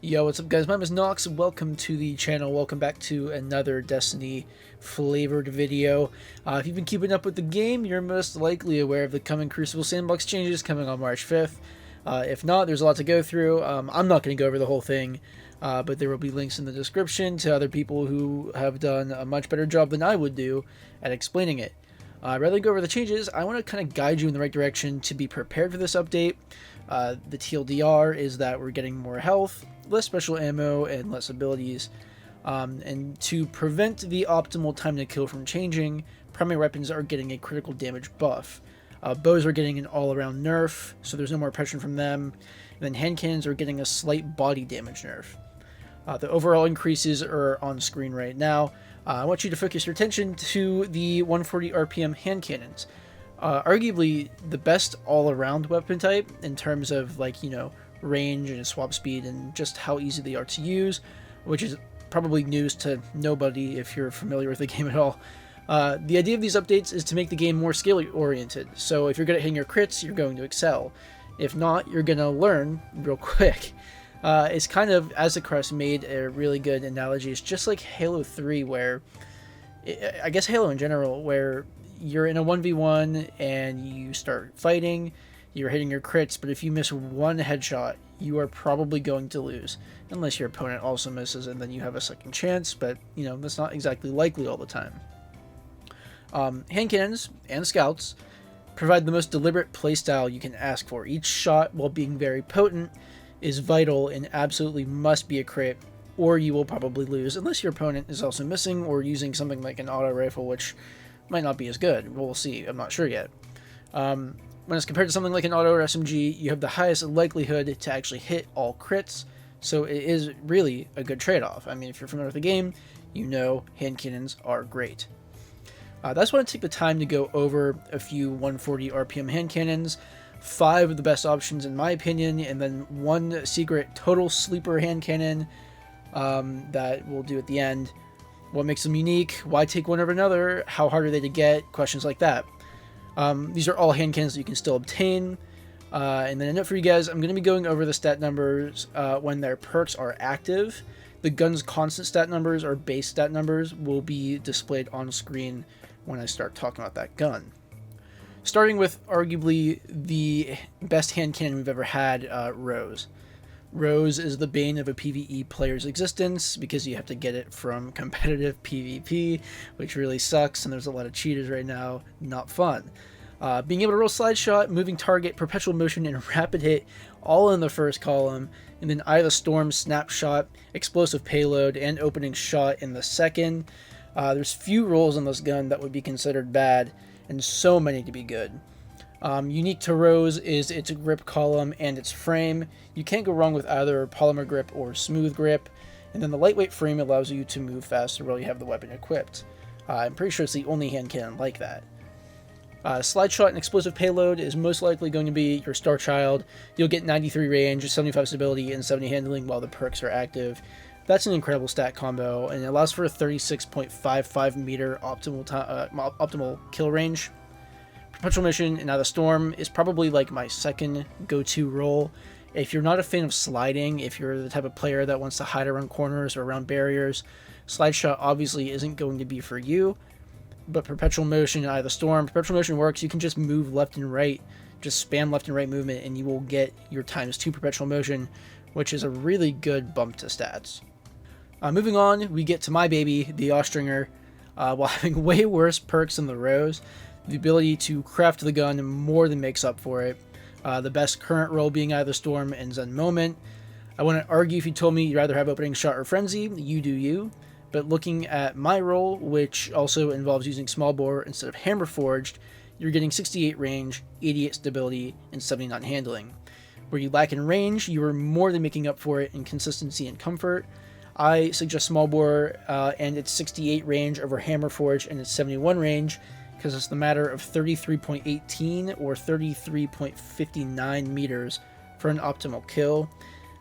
Yo, what's up guys? My name is Nox. Welcome to the channel. Welcome back to another Destiny flavored video. If you've been keeping up with the game, you're most likely aware of the coming Crucible Sandbox changes coming on March 5th. If not, there's a lot to go through. I'm not going to go over the whole thing, but there will be links in the description to other people who have done a much better job than I would do at explaining it. Rather than go over the changes, I want to kind of guide you in the right direction to be prepared for this update. The TLDR is that we're getting more health, less special ammo, and less abilities. And to prevent the optimal time to kill from changing, primary weapons are getting a critical damage buff. Bows are getting an all-around nerf, so there's no more pressure from them. And then hand cannons are getting a slight body damage nerf. The overall increases are on screen right now. I want you to focus your attention to the 140 RPM hand cannons. Arguably the best all-around weapon type in terms of, like, you know, range and swap speed and just how easy they are to use, which is probably news to nobody if you're familiar with the game at all. The idea of these updates is to make the game more skill-oriented, so if you're good at hitting your crits, you're going to excel. If not, you're going to learn real quick. It's kind of, Aztecross made a really good analogy. It's just like Halo 3, where, I guess Halo in general, where you're in a 1v1 and you start fighting, you're hitting your crits, but if you miss one headshot, you are probably going to lose. Unless your opponent also misses and then you have a second chance, but, you know, that's not exactly likely all the time. Hand cannons and scouts provide the most deliberate playstyle you can ask for. Each shot, while being very potent, is vital and absolutely must be a crit, or you will probably lose, unless your opponent is also missing or using something like an auto rifle, which might not be as good. We'll see. I'm not sure yet. When it's compared to something like an auto or SMG, you have the highest likelihood to actually hit all crits, so it is really a good trade-off. I mean, if you're familiar with the game, you know hand cannons are great. That's why I take the time to go over a few 140 RPM hand cannons, 5 of the best options in my opinion, and then one secret total sleeper hand cannon that we'll do at the end. What makes them unique? Why take one over another? How hard are they to get? Questions like that. These are all hand cannons that you can still obtain. And then a note for you guys, I'm going to be going over the stat numbers when their perks are active. The gun's constant stat numbers, or base stat numbers, will be displayed on screen when I start talking about that gun. Starting with arguably the best hand cannon we've ever had, Rose. Rose is the bane of a PvE player's existence because you have to get it from competitive PvP, which really sucks, and there's a lot of cheaters right now. Not fun. Being able to roll slide shot, moving target, perpetual motion, and rapid hit all in the first column, and then Eye of the Storm, snapshot, explosive payload, and opening shot in the second. There's few rolls on this gun that would be considered bad, and so many to be good. Unique to Rose is its grip column and its frame. You can't go wrong with either polymer grip or smooth grip, and then the lightweight frame allows you to move faster while you have the weapon equipped. I'm pretty sure it's the only hand cannon like that. Slide shot and explosive payload is most likely going to be your star child. You'll get 93 range, 75 stability, and 70 handling while the perks are active. That's an incredible stat combo, and it allows for a 36.55 meter optimal kill range. Perpetual Mission and Eye of the Storm is probably like my second go-to role. If you're not a fan of sliding, if you're the type of player that wants to hide around corners or around barriers, Slide Shot obviously isn't going to be for you. But Perpetual Motion and Eye of the Storm, Perpetual Motion works. You can just move left and right, just spam left and right movement, and you will get your ×2 Perpetual Motion, which is a really good bump to stats. Moving on, we get to my baby, the Austringer. While having way worse perks than the Rose, the ability to craft the gun more than makes up for it. The best current role being Eye of the Storm and Zen Moment. I wouldn't argue if you told me you'd rather have Opening Shot or Frenzy, you do you. But looking at my role, which also involves using small bore instead of hammer forged, you're getting 68 range, 88 stability, and 79 handling. Where you lack in range, you are more than making up for it in consistency and comfort. I suggest small bore and its 68 range over hammer forged and its 71 range, because it's the matter of 33.18 or 33.59 meters for an optimal kill.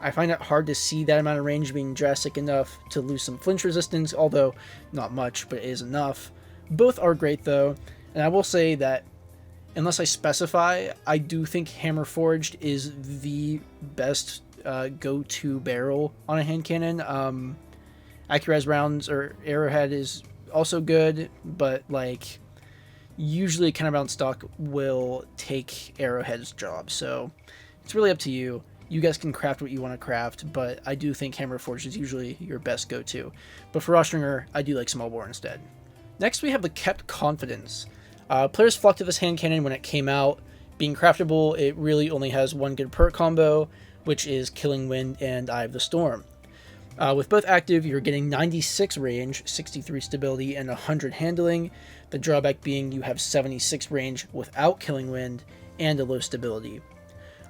I find it hard to see that amount of range being drastic enough to lose some flinch resistance, although not much, but it is enough. Both are great though, and I will say that unless I specify, I do think Hammer Forged is the best go-to barrel on a hand cannon. Accuraz rounds or arrowhead is also good, but like usually counterbalance stock will take arrowhead's job, so it's really up to you. You guys can craft what you want to craft, but I do think hammer forge is usually your best go-to. But for Austringer, I do like small bore instead. Next, we have the Kept Confidence. Players flocked to this hand cannon when it came out. Being craftable, it really only has one good perk combo, which is Killing Wind and Eye of the Storm. With both active, you're getting 96 range, 63 stability, and 100 handling. The drawback being you have 76 range without Killing Wind and a low stability.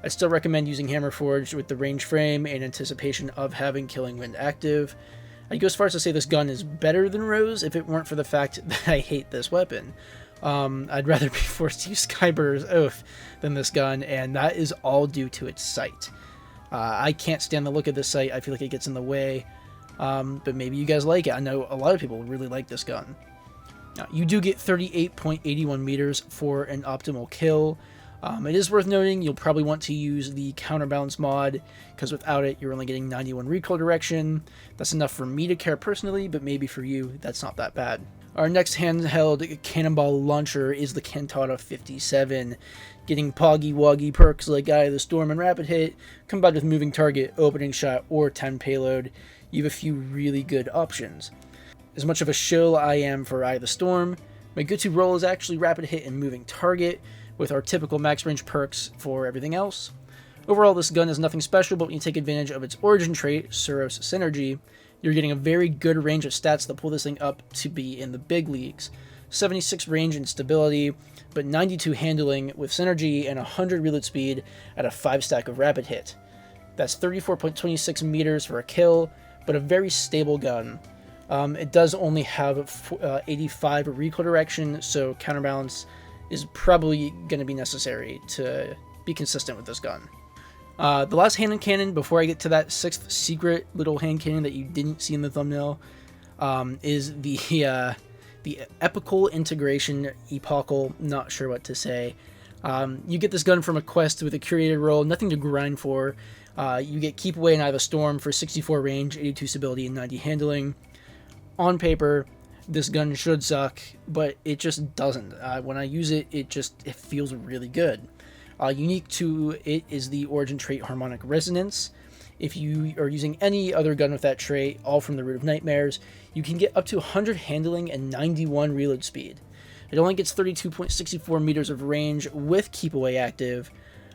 I still recommend using Hammer Forged with the range frame in anticipation of having Killing Wind active. I'd go as far as to say this gun is better than Rose if it weren't for the fact that I hate this weapon. I'd rather be forced to use Skybur's Oath than this gun, and that is all due to its sight. I can't stand the look of this sight. I feel like it gets in the way, but maybe you guys like it. I know a lot of people really like this gun. Now, you do get 38.81 meters for an optimal kill. It is worth noting you'll probably want to use the counterbalance mod, because without it you're only getting 91 recoil direction. That's enough for me to care personally, but maybe for you that's not that bad. Our next handheld cannonball launcher is the Canata 57. Getting Poggy Woggy perks like Eye of the Storm and Rapid Hit, combined with Moving Target, Opening Shot, or 10 Payload, you have a few really good options. As much of a shill I am for Eye of the Storm, my go-to role is actually Rapid Hit and Moving Target, with our typical max range perks for everything else. Overall, this gun is nothing special, but when you take advantage of its origin trait, Suros Synergy, you're getting a very good range of stats that pull this thing up to be in the big leagues. 76 range and stability, but 92 handling with synergy and 100 reload speed at a 5 stack of rapid hit. That's 34.26 meters for a kill, but a very stable gun. It does only have 85 recoil direction, so counterbalance is probably going to be necessary to be consistent with this gun. The last hand cannon, before I get to that 6th secret little hand cannon that you didn't see in the thumbnail, is the Epical Integration Epical, not sure what to say. You get this gun from a quest with a curated role, nothing to grind for. You get Keep Away and Eye of the Storm for 64 range, 82 stability, and 90 handling. On paper, this gun should suck, but it just doesn't. When I use it, it feels really good. Unique to it is the origin trait Harmonic Resonance. If you are using any other gun with that trait, all from the Root of Nightmares, you can get up to 100 handling and 91 reload speed. It only gets 32.64 meters of range with Keep Away active,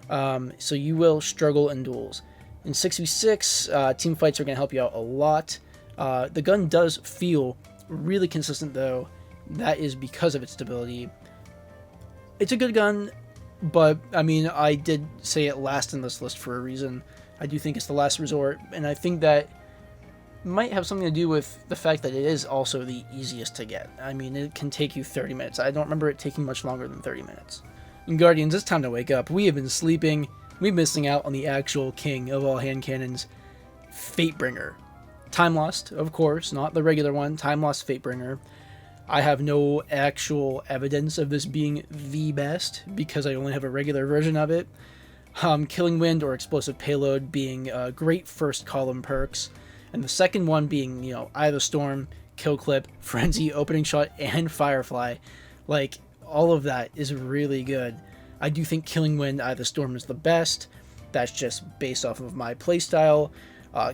so you will struggle in duels. In 6v6, team fights are going to help you out a lot. The gun does feel really consistent though. That is because of its stability. It's a good gun, but I mean, I did say it last in this list for a reason. I do think it's the last resort, and I think that might have something to do with the fact that it is also the easiest to get. I mean, it can take you 30 minutes. I don't remember it taking much longer than 30 minutes. And Guardians, it's time to wake up. We have been sleeping. We've been missing out on the actual king of all hand cannons, Fatebringer. Time Lost, of course, not the regular one. Time Lost Fatebringer. I have no actual evidence of this being the best because I only have a regular version of it. Killing Wind or Explosive Payload being great first column perks, and the second one being, you know, Eye of the Storm, Kill Clip, Frenzy, Opening Shot, and Firefly. Like, all of that is really good. I do think Killing Wind, Eye of the Storm is the best. That's just based off of my playstyle.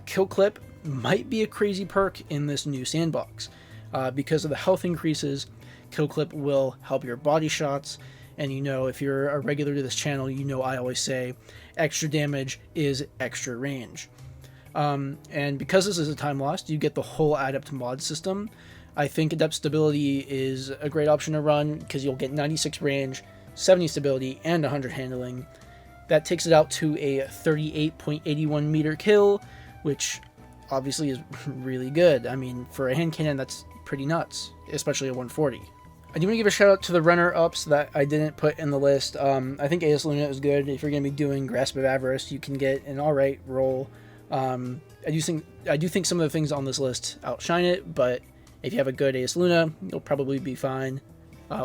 Kill Clip might be a crazy perk in this new sandbox. Because of the health increases, Kill Clip will help your body shots, and you know, if you're a regular to this channel, you know I always say extra damage is extra range. And because this is a Time Lost, you get the whole Adept mod system. I think Adept Stability is a great option to run because you'll get 96 range, 70 stability, and 100 handling. That takes it out to a 38.81 meter kill, which obviously is really good. I mean, for a hand cannon, that's pretty nuts, especially a 140. I do want to give a shout out to the runner-ups that I didn't put in the list. I think AS Luna is good. If you're going to be doing Grasp of Avarice, you can get an alright roll. I do think some of the things on this list outshine it, but if you have a good AS Luna, you'll probably be fine.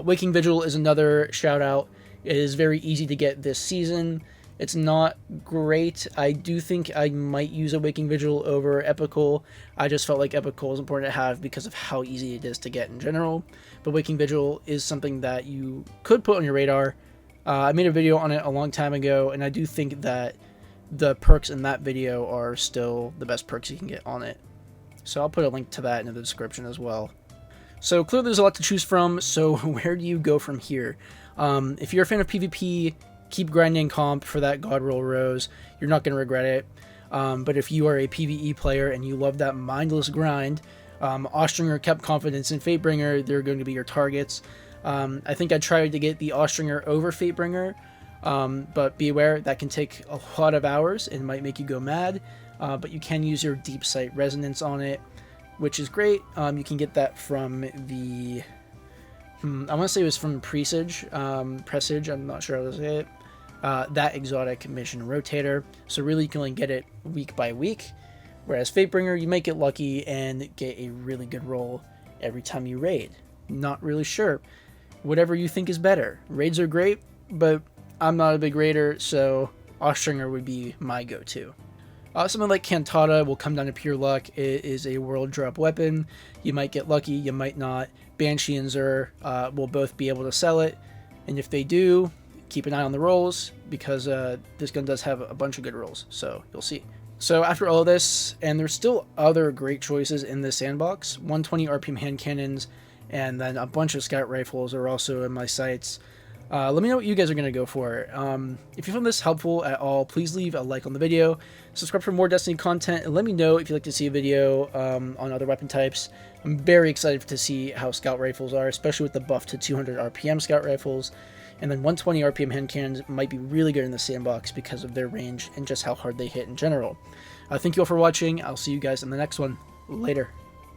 Waking Vigil is another shout out. It is very easy to get this season. It's not great. I do think I might use a Waking Vigil over Epical. I just felt like Epical is important to have because of how easy it is to get in general. But Waking Vigil is something that you could put on your radar. I made a video on it a long time ago, and I do think that the perks in that video are still the best perks you can get on it. So I'll put a link to that in the description as well. So clearly there's a lot to choose from, so where do you go from here? If you're a fan of PvP, keep grinding comp for that God Roll Rose. You're not going to regret it. But if you are a PvE player and you love that mindless grind, Austringer, kept confidence in Fatebringer, they're going to be your targets. I think I tried to get the Austringer over Fatebringer, but be aware that can take a lot of hours and might make you go mad. But you can use your Deep Sight Resonance on it, which is great. You can get that from the... I want to say it was from Presage, I'm not sure how to say it. That exotic mission rotator. So really you can only get it week by week. Whereas Fatebringer, you might get lucky and get a really good roll every time you raid. Not really sure. Whatever you think is better. Raids are great, but I'm not a big raider, so Austringer would be my go-to. Something like Canata will come down to pure luck. It is a world drop weapon. You might get lucky, you might not. Banshee and Zur will both be able to sell it, and if they do, keep an eye on the rolls, because this gun does have a bunch of good rolls, so you'll see. So after all of this, and there's still other great choices in this sandbox, 120 RPM hand cannons, and then a bunch of scout rifles are also in my sights. Let me know what you guys are going to go for. If you found this helpful at all, please leave a like on the video, subscribe for more Destiny content, and let me know if you'd like to see a video on other weapon types. I'm very excited to see how scout rifles are, especially with the buff to 200 RPM scout rifles. And then 120 RPM hand cannons might be really good in the sandbox because of their range and just how hard they hit in general. Thank you all for watching. I'll see you guys in the next one. Later.